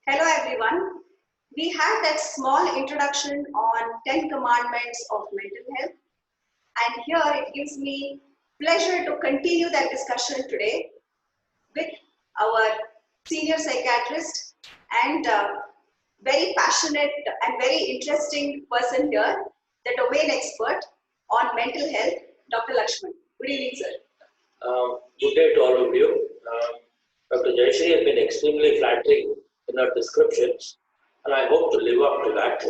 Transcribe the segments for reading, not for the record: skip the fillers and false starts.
Hello everyone. We had that small introduction on 10 commandments of mental health, and here it gives me pleasure to continue that discussion today with our senior psychiatrist and very passionate and very interesting person here, the domain expert on mental health, Dr. Lakshman. Good evening, sir. Good day to all of you. Dr. Jayashree has been extremely flattering in her descriptions, and I hope to live up to that.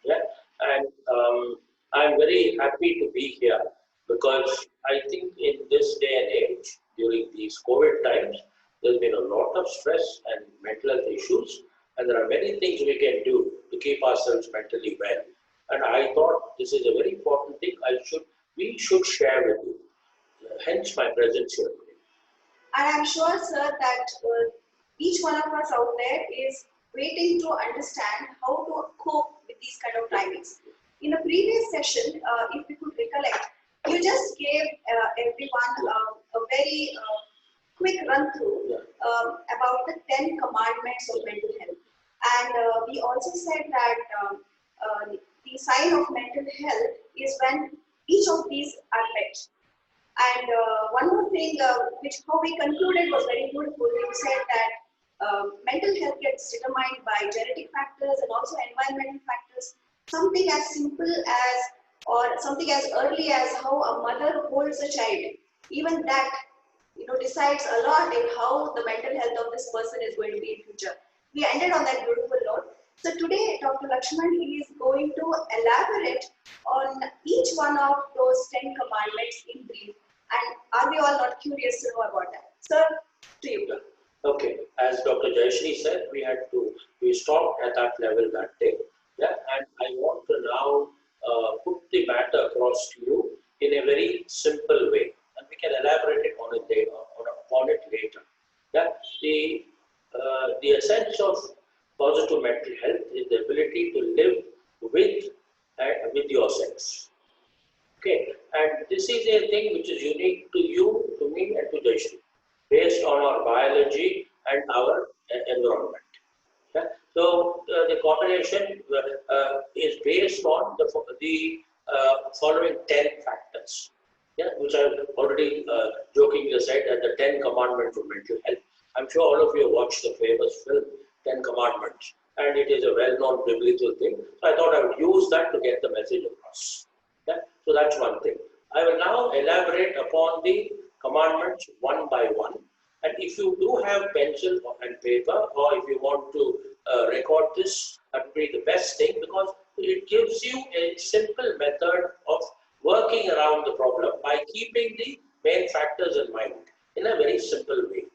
Yeah, and I'm very happy to be here because I think in this day and age, during these COVID times, there's been a lot of stress and mental health issues, and there are many things we can do to keep ourselves mentally well. And I thought this is a very important thing we should share with you. Hence my presence here today. And I'm sure, sir, that each one of us out there is waiting to understand how to cope with these kind of timings. In a previous session, if you could recollect, you just gave everyone a very quick run-through about the 10 commandments of mental health. And we also said that the sign of mental health is when each of these are met. And one more thing, which how we concluded was very beautiful. You said that mental health gets determined by genetic factors and also environmental factors. Something as simple as, or something as early as how a mother holds a child, even that, decides a lot in how the mental health of this person is going to be in future. We ended on that beautiful note. So today, Dr. Lakshman is going to elaborate on each one of those 10 commandments in brief. And are we all not curious to know about that? Sir, to you. Okay, as Dr. Jayashree said, we stopped at that level that day. Yeah, and I want to now put the matter across to you in a very simple way, and we can elaborate it upon it later. Yeah, the essence of positive mental health is the ability to live with yourself. Okay, and this is a thing which is unique to you, to me, and to Jayashree, based on our biology and our environment. Yeah? So the combination is based on the following 10 factors, yeah, which I've already jokingly said as the 10 commandments of mental health. I'm sure all of you have watched the famous film 10 Commandments, and it is a well-known biblical thing. So I thought I would use that to get the message across. Yeah? So that's one thing. I will now elaborate upon the commandments one by one. And if you do have pencil and paper, or if you want to record this, that would be the best thing, because it gives you a simple method of working around the problem by keeping the main factors in mind in a very simple way.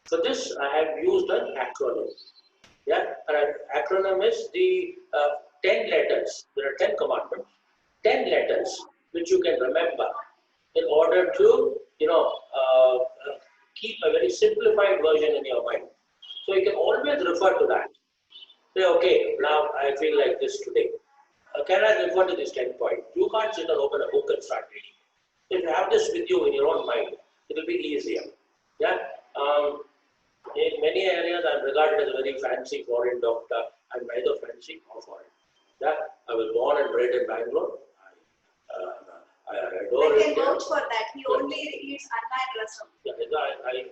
For this, I have used an acronym. Yeah, an acronym is the 10 letters. There are 10 commandments. 10 letters which you can remember in order to keep a very simplified version in your mind. So you can always refer to that. Say, okay, now I feel like this today. Can I refer to this 10 point? You can't sit and open a book and start reading. If you have this with you in your own mind, it will be easier. Yeah. In many areas, I'm regarded as a very fancy foreign doctor. I'm neither fancy nor foreign. Yeah. I was born and bred in Bangalore. I adore I can vouch for that. He only eats anna and rasam. Yeah, I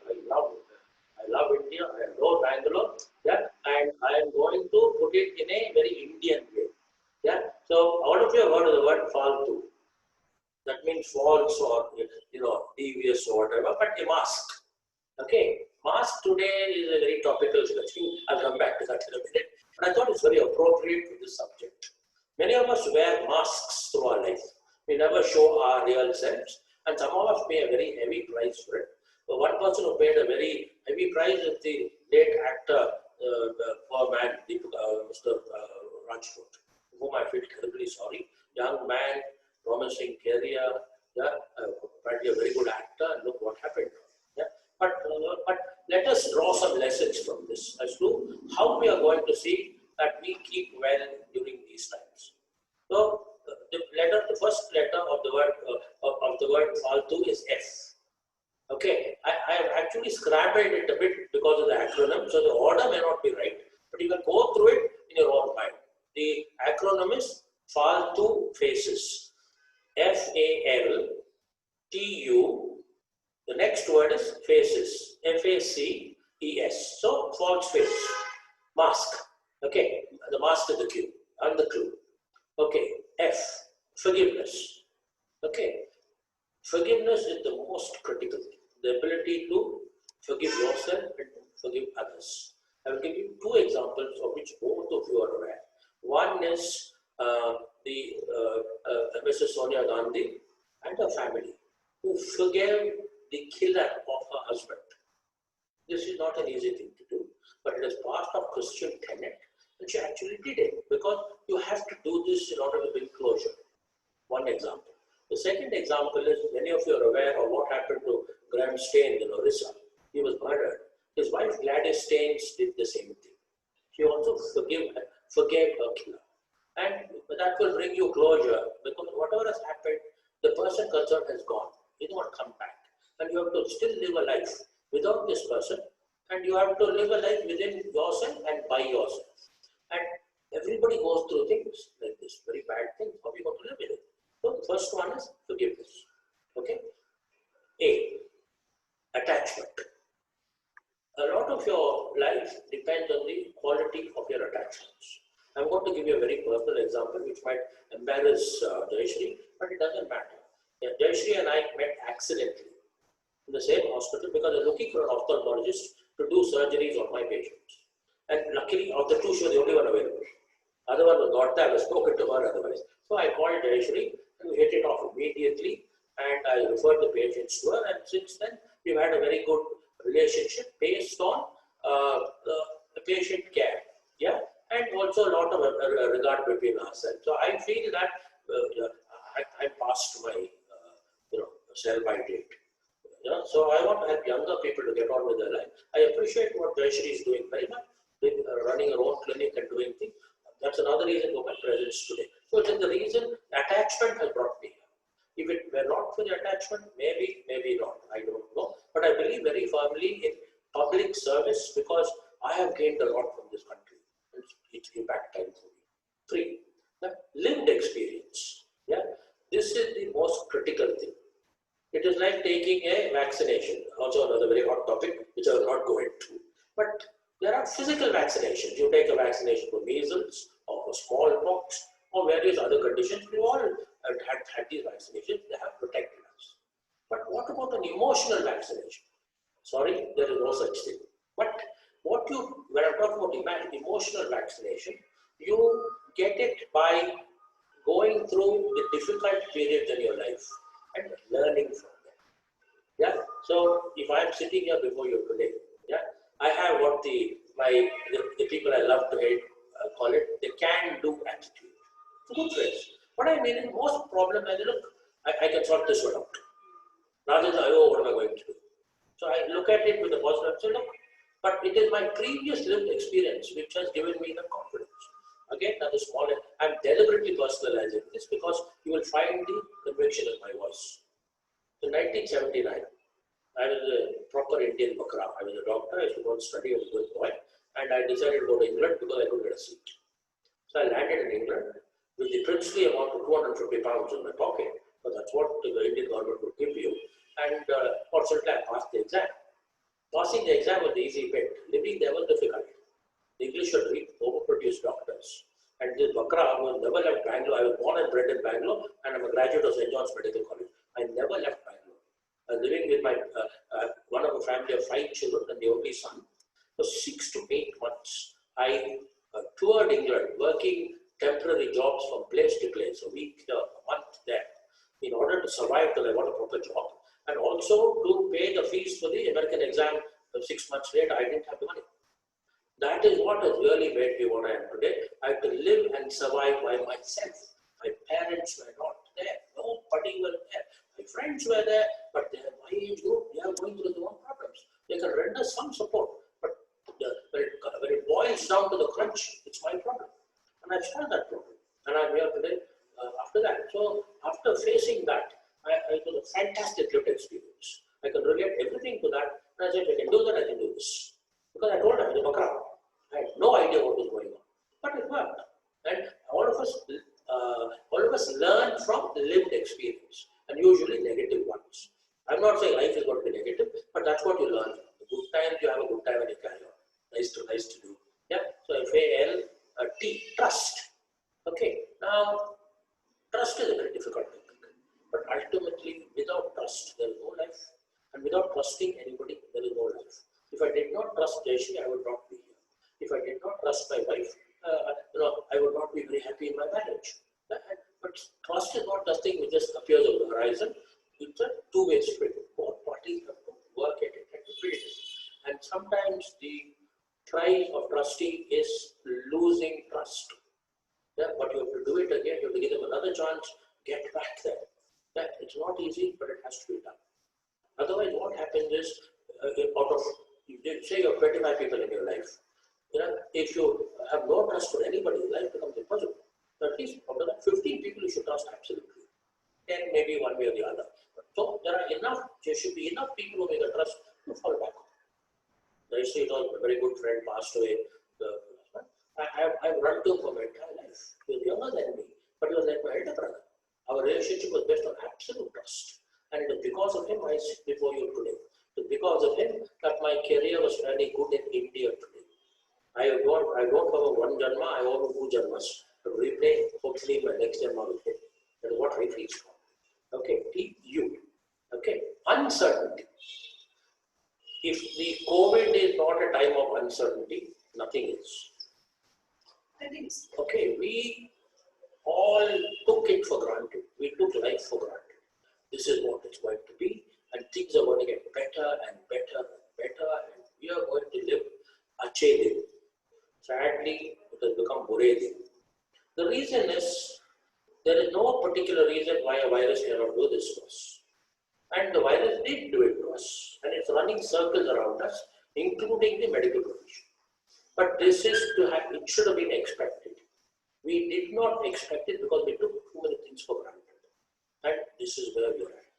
love India. I adore Bangalore. Yeah, and I am going to put it in a very Indian way. Yeah, so all of you have heard of the word faltu. That means false or devious or whatever. But a mask. Okay, mask today is a very topical thing. I'll come back to that in a minute. But I thought it's very appropriate for this subject. Many of us wear masks through our life. We never show our real selves, and some of us pay a very heavy price for it. But one person who paid a very heavy price is the late actor, the poor man, Mr. Rajput, whom I feel terribly sorry. Young man, promising career, yeah, apparently a very good actor, and look what happened. Yeah? But let us draw some lessons from this as to how we are going to see that we keep well during these times. So the first letter of the word faltu is F. Okay, I have actually scrambled it a bit because of the acronym, so the order may not be right. But you can go through it in your own mind. The acronym is FALTU FACES. FALTU. The next word is FACES. FACES. So false face. Mask. Okay. The mask is the cue and the clue. Okay. F. Forgiveness. Okay. Forgiveness is the most critical thing. The ability to forgive yourself and forgive others. I will give you two examples of which both of you are aware. One is Mrs. Sonia Gandhi and her family, who forgave the killer of her husband. This is not an easy thing to do, but it is part of Christian tenet, and she actually did it because you have to do this in order to bring closure. One example. The second example is, many of you are aware of what happened to Graham Staines in Orissa. He was murdered. His wife Gladys Staines did the same thing. She also forgave her killer. And that will bring you closure, because whatever has happened, the person concerned has gone. He won't come back. And you have to still live a life without this person, and you have to live a life within yourself and by yourself. And everybody goes through things like this, very bad things. How we got to live with it? So the first one is forgiveness. Okay? A. Attachment. A lot of your life depends on the quality of your attachments. I'm going to give you a very personal example which might embarrass Jayashree, but it doesn't matter. Yeah, Jayashree and I met accidentally in the same hospital because I was looking for an ophthalmologist to do surgeries on my patients. And luckily, of the two, she was the only one available. Other one was not there. I was spoken to her otherwise. So I called Jayashree and we hit it off immediately. And I referred the patients to her. And since then, we've had a very good relationship based on the patient care. Yeah. And also a lot of regard between ourselves. So I feel that I'm past my sell-by date. So I want to help younger people to get on with their life. I appreciate what Jayashree is doing very much, with running her own clinic and doing things. That's another reason for my presence today. So it is the reason attachment has brought me here. If it were not for the attachment, maybe not. I don't know. But I believe very firmly in public service because I have gained a lot from this country. It's impact time for me. 3. The lived experience. Yeah, this is the most critical thing. It is like taking a vaccination. Also another very hot topic, which I will not go into. But there are physical vaccinations. You take a vaccination for measles or for smallpox or various other conditions. We all had these vaccinations. They have protected us. But what about an emotional vaccination? Sorry, there is no such thing. But when I'm talking about emotional vaccination, you get it by going through the difficult periods in your life and learning from them. Yeah. So if I'm sitting here before you today, yeah, I have what the people I love to hate call it the can-do attitude. It's a good phrase. What I mean is, most problems I look, I can sort this one out. Rather than, oh, what am I going to do? So I look at it with a positive, so look, but it is my previous lived experience which has given me the confidence. Again, another small, I'm deliberately personalizing this because you will find the conviction in my voice. In 1979, I was a proper Indian bakra. I was a doctor, I used to go and study as a good boy, and I decided to go to England because I couldn't get a seat. So I landed in England with the princely amount of 250 pounds in my pocket, but that's what the Indian government would give you. And fortunately, I passed the exam. Passing the exam was the easy bit. Living there was difficult. The English should read overproduced doctors. And this bakra who never left Bangalore. I was born and bred in Bangalore, and I'm a graduate of St. John's Medical College. I never left Bangalore. I was living with my one of a family of 5 children and the only son. For 6 to 8 months, I toured England, working temporary jobs from place to place, a week here, a month there, in order to survive till I got a proper job. And also to pay the fees for the American exam 6 months later. I didn't have the money. That is what has really made me what I am today. I had to live and survive by myself. My parents were not there. Nobody was there. My friends were there, but they are my age group. They are going through their own problems. They can render some support, but when it boils down to the crunch, it's my problem. And I've solved that problem. And I'm here today after that. So after facing that, it was a fantastic lived experience. I can relate everything to that. And I said, if I can do that, I can do this. Because I told them, I had no idea what to lived experience, and usually negative ones. I'm not saying life is going to be negative, but that's what you learn. The good times, you have a good time and you carry on. Nice to do. Yeah. So FALT, trust. Okay. Now, trust is a very difficult topic, but ultimately, without trust, there is no life, and without trusting anybody, there is no life. If I did not trust Jayashree, I would not be here. If I did not trust my wife, I would not be very happy in my marriage. But trust is not the thing which just appears on the horizon. It's a two-way street. Both parties have to work at it and to build it. And sometimes the price of trusting is losing trust. Yeah, but you have to do it again. You have to give them another chance. Get back there. Yeah, it's not easy, but it has to be done. Otherwise, what happens is, out of, say you have 25 people in your life. If you have no trust for anybody, life becomes impossible. At least out of that 15 people, you should trust absolutely. 10 maybe one way or the other. So there should be enough people who make a trust to fall back on. Jayashree, a very good friend, passed away. I've run to him for my entire life. He was younger than me, but he was like my elder brother. Our relationship was based on absolute trust. And it was because of him I sit before you today. It was because of him that my career was fairly good in India today. I don't have a one janma, I have two janmas. To replay, hopefully, my next janma with him. That is what I feel strong. Okay, TU. Okay, uncertainty. If the COVID is not a time of uncertainty, nothing is. Okay, we all took it for granted. We took life for granted. This is what it's going to be, and things are going to get better and better and better, and we are going to live achedin. Sadly, it has become buredin. The reason is, there is no particular reason why a virus cannot do this to us. And the virus did do it to us, and it's running circles around us, including the medical profession. But this is it should have been expected. We did not expect it because we took too many things for granted. And this is where we are at.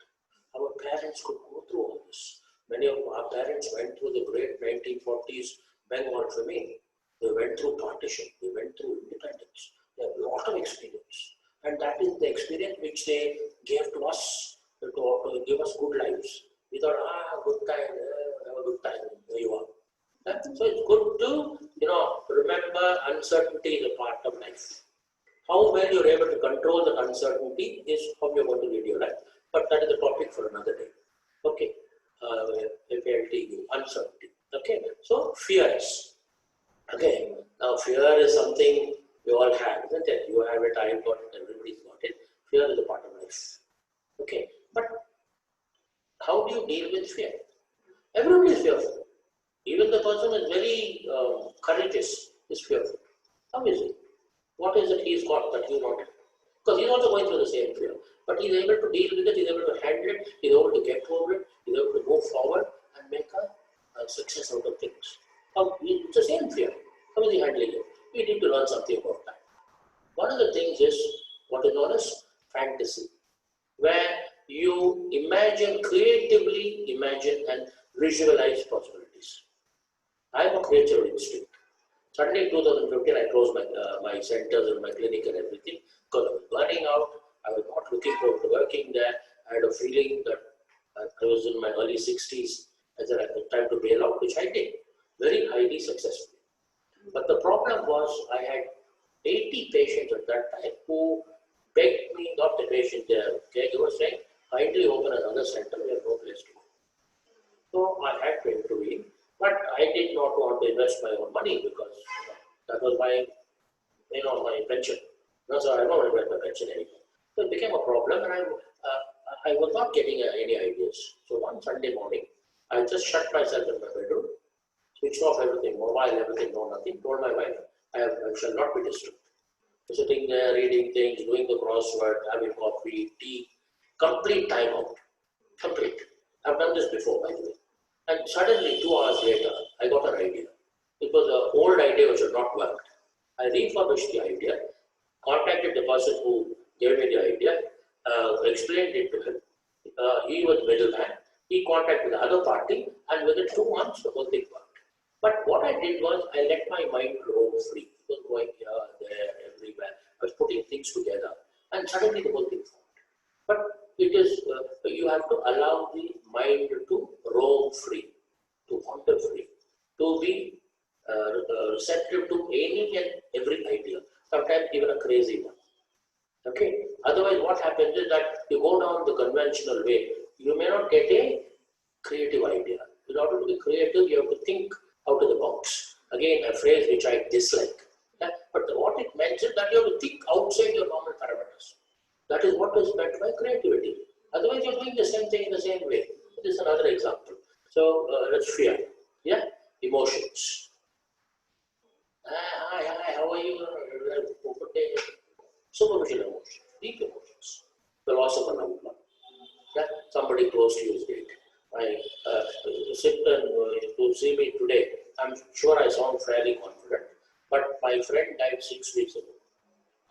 Our parents could go through all this. Many of our parents went through the great 1940s Bengal famine. They went through partition. They went through independence. They have a lot of experience. And that is the experience which they gave to us to give us good lives. We thought, good time, have a good time, there you are. So it's good to, remember uncertainty is a part of life. How well you're able to control the uncertainty is how you're going to lead your life. But that is a topic for another day. Okay, FALT, uncertainty. Okay, so fears. Okay, now fear is something we all have, isn't it? You have it, I've got it, everybody's got it. Fear is a part of life. Okay, but how do you deal with fear? Everybody is fearful. Even the person who is very courageous is fearful. How is it? What is it he's got that you not? Because he's also going through the same fear. But he's able to deal with it, he's able to handle it, he's able to get over it, he's able to move forward and make a success out of things. It's the same fear. How is he handling it? We need to learn something about that. One of the things is what is known as fantasy, where you creatively imagine and visualize possibilities. I have a creative instinct. Suddenly in 2015, I closed my centers and my clinic and everything because I was burning out. I was not looking forward to working there. I had a feeling that I was in my early 60s. I said I had time to bail out, which I did very highly successfully. But the problem was I had 80 patients at that time who begged me, not the patient there, caregivers saying, kindly open another center, we have no place to go. So I had to intervene, but I did not want to invest my own money because that was my pension. No, so I don't want to invest my pension anymore. So it became a problem, and I was not getting any ideas. So one Sunday morning, I just shut myself in my bedroom, switched off everything, mobile, everything, no nothing, told my wife, I shall not be disturbed. Sitting there, reading things, doing the crossword, having coffee, tea, complete time out. Complete. I've done this before, by the way. And suddenly, 2 hours later, I got an idea. It was an old idea which had not worked. I refurbished the idea, contacted the person who gave me the idea, explained it to him. He was middleman. He contacted the other party, and within 2 months, the whole thing worked. But what I did was, I let my mind roam free. It was going here, there, everywhere. I was putting things together, and suddenly the whole thing formed. because you have to allow the mind to roam free, to wander free, to be receptive to any and every idea, sometimes even a crazy one. Okay. Otherwise, what happens is that you go down the conventional way, you may not get a creative idea. In order to be creative, you have to think out of the box. Again, a phrase which I dislike. Yeah? But what it means is that you have to think outside your normal parameters. That is what is meant by creativity. Otherwise, you're doing the same thing in the same way. This is another example. So, let's fear. Yeah? Emotions. Hi, how are you? Superficial emotions, deep emotions. The loss of a loved one. Yeah? Somebody close to you is dead. Sit and to see me today, I'm sure I sound fairly confident, but my friend died 6 weeks ago.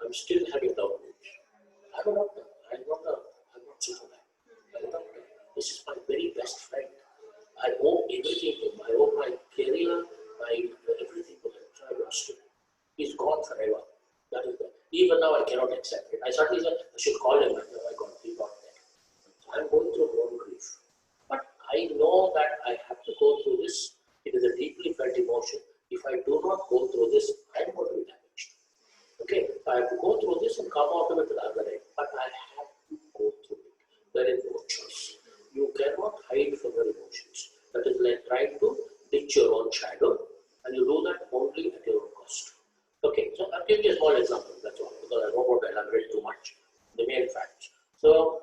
I'm still having doubt. I'm a doctor. I'm not Superman. I'm a doctor. This is my very best friend. I owe everything to him. I owe my career, my everything to him. So I lost him. He's gone forever. That is the, even now I cannot accept it. I suddenly said I should call him. I got he got there. I'm going through my own grief. But I know that I have to go through this. It is a deeply felt emotion. If I do not go through this, I'm going to be damaged. Okay, I have to go through this and come out of it to the other end. But I have to go through it. There is no choice. You cannot hide from your emotions. That is like trying to ditch your own shadow, and you do that only at your own cost. Okay, so I'll give you a small example, that's all, because I don't want to elaborate too much. The main facts. So,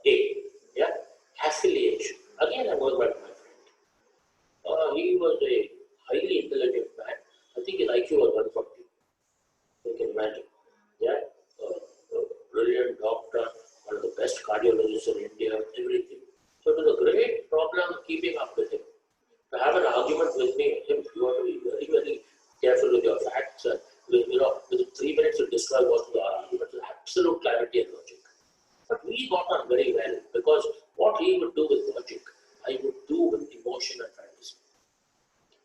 A, yeah, affiliation. Again, I'm going back to my friend. He was a highly intelligent man. I think his IQ was 140. You can imagine. Yeah, a brilliant doctor, one of the best cardiologists in India, everything. So it was a great problem keeping up with him. To have an argument with me, you have to be very, very careful with your facts. And within 3 minutes you destroy both the argument with absolute clarity and logic. But we got on very well because what he would do with logic, I would do with emotion and fantasy.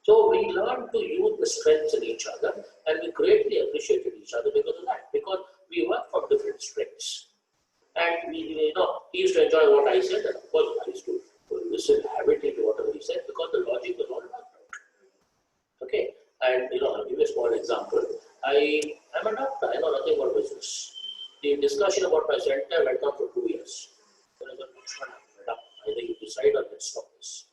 So we learned to use the strengths in each other, and we greatly appreciated each other because of that, because we work from different strengths. And he used to enjoy what I said, and of course I used to listen avidly to whatever he said because the logic was all worked out. Okay, and I'll give you a small example. I'm a doctor, I know nothing about business. The discussion about my center went on for 2 years. Then I said, Lakshman, either you decide or let's stop this.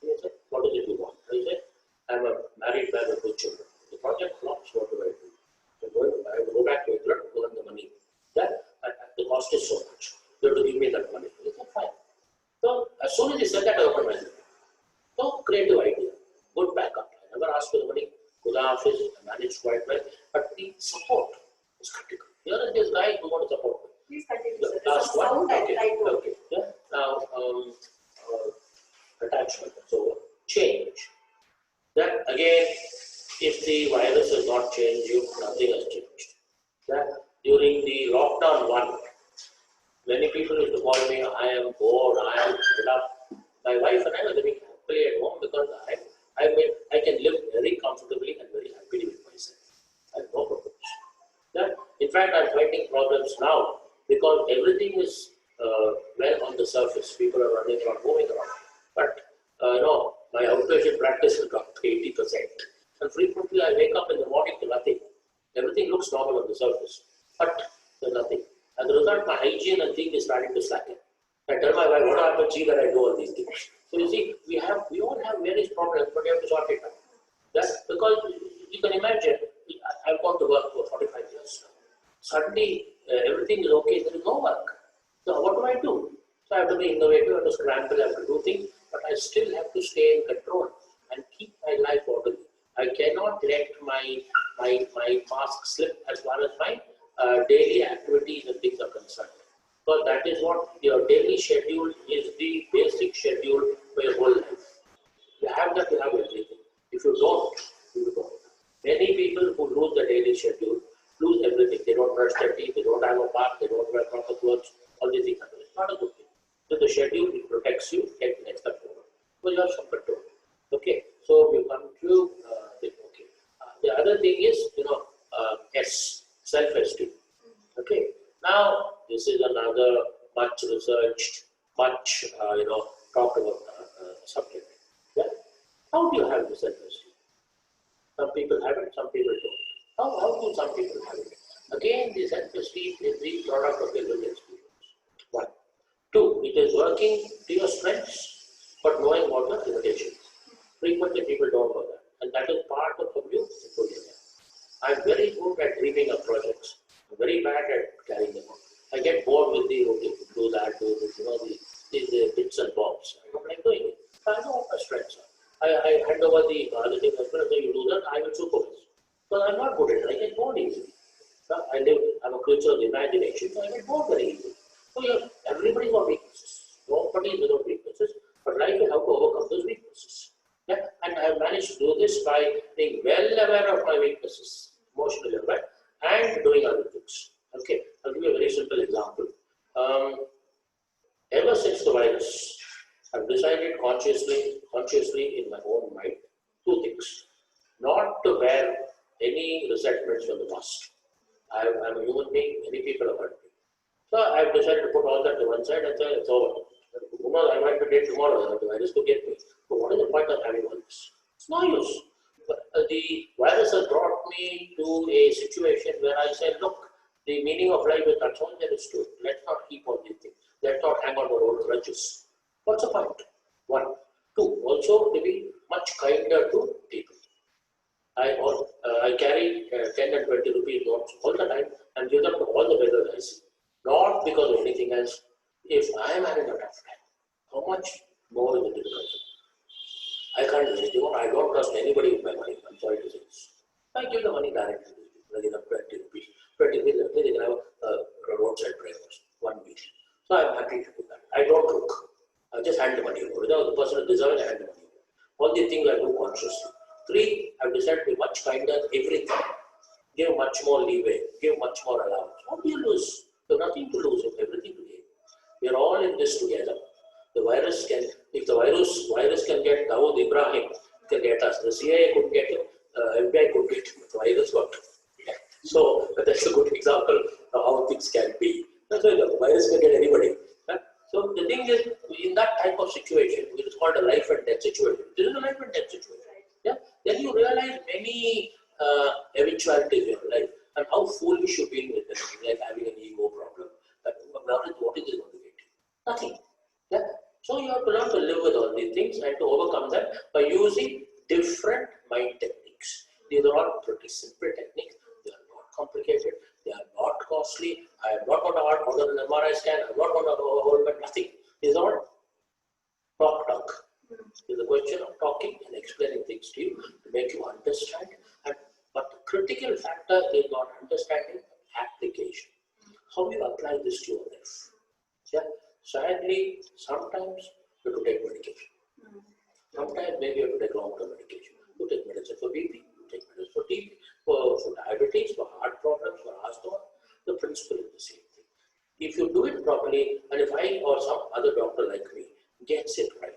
He said, what is it you want? I said, I'm a married man with 2 children. The project flops, what do I do? I have to go back to England to earn the money. The cost is so much. You have to give me that money. He said, fine. So as soon as he said that, I opened my center. So creative idea, good backup. I never asked for the money. Good office, I managed quite well. But the support is critical. Here is this guy who wants to support me. Please continue, The sir. last one. Okay. Okay. Yeah. Now, attachment and so on. Change. That again, if the virus has not changed you, nothing has changed. That during the lockdown 1, many people used to call me, I am bored, I am fed up. My wife and I were living happily at home because I can live very comfortably and very happily with myself. I have no problems. Yeah. In fact, I'm finding problems now because everything is well on the surface. People are running around, moving around. But my outpatient practice has dropped to 80%. And frequently I wake up in the morning to nothing. Everything looks normal on the surface, but there's nothing. As a result, my hygiene and things is starting to slacken. I tell my wife, what happens that I do all these things? So you see, we all have various problems, but we have to sort it out. That's because you can imagine, I've gone to work for 45 years now. Suddenly, everything is okay, there is no work. So what do? So I have to be innovative, I have to scramble, I have to do things, but I still have to stay in control and keep my life orderly. I cannot let my mask slip as far as my daily activities and things are concerned. Because that is what your daily schedule is, the basic schedule for your whole life. You have that, you have everything. If you don't, you don't. Many people who lose the daily schedule lose everything. They don't brush their teeth, they don't have a bath, they don't wear proper clothes, all these things happen. It's not a good thing. So the schedule, it protects you, get the next step over. So you have some control. Okay, so we come to okay. The other thing is, S, self-esteem. Okay, now this is another much researched, much talked about subject. Yeah? How do you have this self-esteem? Some people have it, some people don't. How do some people have it? Again, the self-esteem is the product of your lived experience. One. Two, it is working to your strengths, but knowing what your limitations. Frequently, people don't know that, and that is part of you improving them. I'm very good at dreaming of projects. I'm very bad at carrying them out. I get bored with the routine, do that, do this, the bits and bobs. I don't like doing it. I know what my strengths are. I hand over the other things as well as you do that, I will supervise. But I'm not good at it. I get bored easily. I'm a creature of the imagination, so I get bored very easily. So everybody's got weaknesses. Nobody is without weaknesses, but life will have to overcome those weaknesses. Yeah? And I have managed to do this by being well aware of my weaknesses, emotionally aware, and doing other things. Okay, I'll give you a very simple example. Ever since the virus, I've decided consciously in my own mind, two things. Not to bear any resentments from the past. I'm a human being, many people have hurt me. So I've decided to put all that to one side and say it's over. I might be dead tomorrow, the virus could get me. But what is the point of having all this? It's no use. The virus has brought me to a situation where I said, look, the meaning of life is that's all there is to it. Let's not keep on these things. Let's not hang on to our old grudges. What's the point? One. Two, also to be much kinder to people. I carry 10 and 20 rupees notes all the time and give them to all the beggars I see. Not because of anything else. If I am having a tough time, how much more is the difficulty? I can't do anything more. I don't trust anybody with my money. I'm sorry to say this. I give the money directly to people. I give them 20 rupees. 20 rupees, they can have roadside breakfast, 1 week. So I'm happy to do that. I don't look. I just hand the money over. Without the person deserving, I hand the money over. All these things I do consciously. Three, I've decided to be much kinder, everything. Give much more leeway, give much more allowance. What do you lose? You have nothing to lose, you have everything to gain. We are all in this together. The virus can, if the virus can get Dawood Ibrahim, it can get us. The CIA could get it, FBI could get it, the virus got it. So that's a good example of how things can be. That's why the virus can get anybody. So the thing is, in that type of situation, which is called a life and death situation, this is a life and death situation. Yeah? Then you realize many eventualities in your life and how foolish you've been with them, like having an ego problem. What is this going to get? Nothing. Yeah? So you have to learn to live with all these things and to overcome them by using different mind techniques. These are all pretty simple techniques. They are not complicated. They are not costly. I am not going to order an MRI scan. I am not going to hold back nothing. These are all talk. It's a question of talking and explaining things to you to make you understand. But the critical factor is not understanding, application. How you apply this to your life. Yeah? Sadly, sometimes you have to take medication. Sometimes maybe you have to take long-term medication. You take medicine for BP, you take medicine for TB, for diabetes, for heart problems, for asthma. The principle is the same thing. If you do it properly, and if I or some other doctor like me gets it right,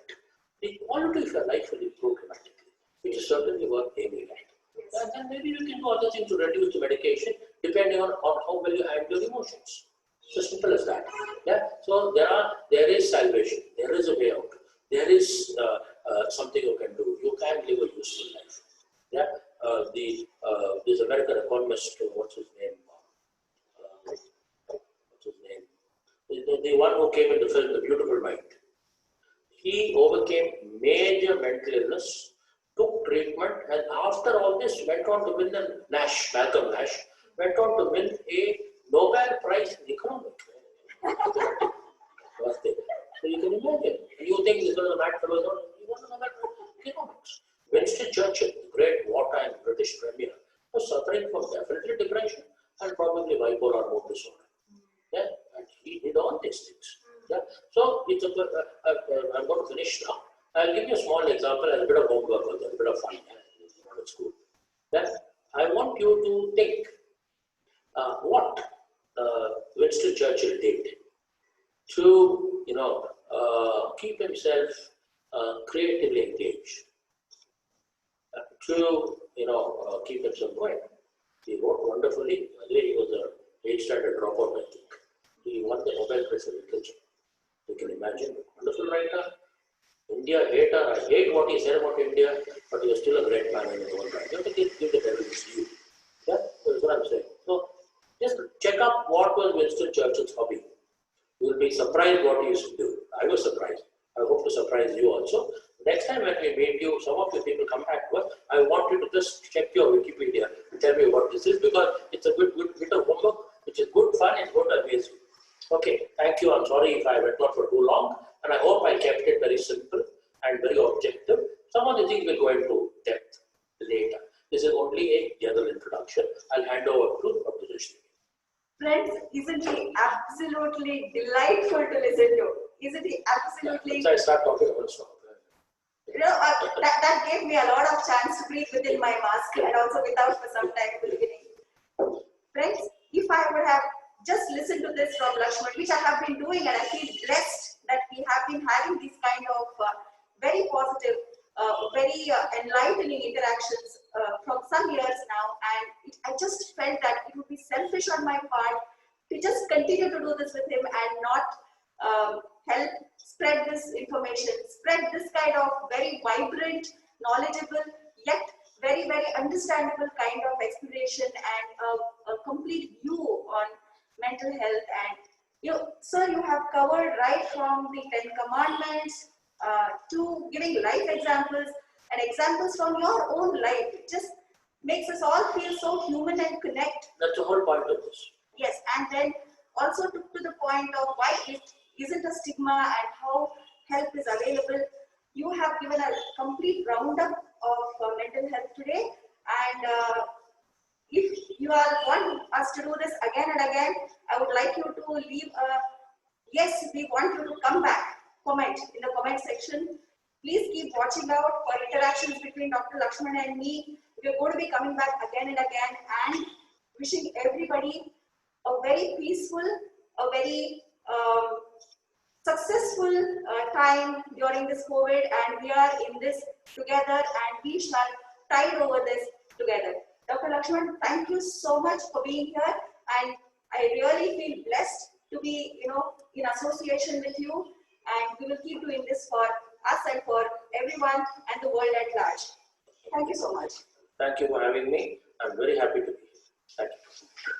the quality of your life will improve dramatically, which is certainly worth aiming at. Yes. And then maybe you can do other things to reduce the medication depending on how well you handle your emotions. It's as simple as that. Yeah. So there is salvation. There is a way out. There is something you can do. You can live a useful life. Yeah. This American economist, what's his name? The one who came in the film, The Beautiful Mind. He overcame major mental illness, took treatment, and after all this went on to win Malcolm Nash, went on to win a Nobel Prize in Economics. So you can imagine. You think this was a mad fellow? He was a Nobel Prize in Economics. Winston Churchill, the great wartime British premier, was suffering from definitely depression and probably bipolar mood disorder. Yeah, and he did all these things. Yeah. So it's I'm going to finish now. I'll give you a small example as a bit of homework, a bit of fun. Not at school. Yeah. I want you to think what Winston Churchill did to keep himself creatively engaged, to keep himself going. He wrote wonderfully. He was a 8th standard dropout, I think. He won the Nobel Prize in Literature. You can imagine, wonderful writer. India hater, I hate what he said about India, but he was still a great man in his own right. You have to give the devil his due. Yeah, that's what I'm saying. So just check up what was Winston Churchill's hobby. You will be surprised what he used to do. I was surprised. I hope to surprise you also. Next time when we meet you, some of you people come back to us, I want you to just check your Wikipedia and tell me what this is, because it's a good bit of homework, which is good fun and good amaze you. Okay, thank you. I'm sorry if I went on for too long, and I hope I kept it very simple and very objective. Some of the things will go into depth later. This is only a general introduction. I'll hand over to Dr. Jayashree. Friends, isn't he absolutely delightful to listen to? Isn't he absolutely? Once I start talking, I'm going to stop. You know, that gave me a lot of chance to breathe within my mask and also without for some time in the beginning. Friends, if I would have just listened to this from Lakshman, which I have been doing, and I feel blessed that we have been having these kind of very positive, very enlightening interactions from some years now, and I just felt that it would be selfish on my part to just continue to do this with him and not help spread this information, spread this kind of very vibrant, knowledgeable, yet very, very understandable kind of exploration and a complete view on mental health. And sir, you have covered right from the 10 commandments to giving life examples and examples from your own life. It just makes us all feel so human and connect. That's the whole point of this. Yes, and then also took to the point of why it isn't a stigma and how help is available. You have given a complete roundup of mental health today, and if you are want us to do this again and again, I would like you to leave a yes, we want you to come back, comment in the comment section. Please keep watching out for interactions between Dr. Lakshman and me. We're going to be coming back again and again, and wishing everybody a very peaceful, a very successful time during this COVID, and we are in this together and we shall tide over this together. Dr. Lakshman, thank you so much for being here, and I really feel blessed to be, in association with you, and we will keep doing this for us and for everyone and the world at large. Thank you so much. Thank you for having me. I'm very happy to be here. Thank you.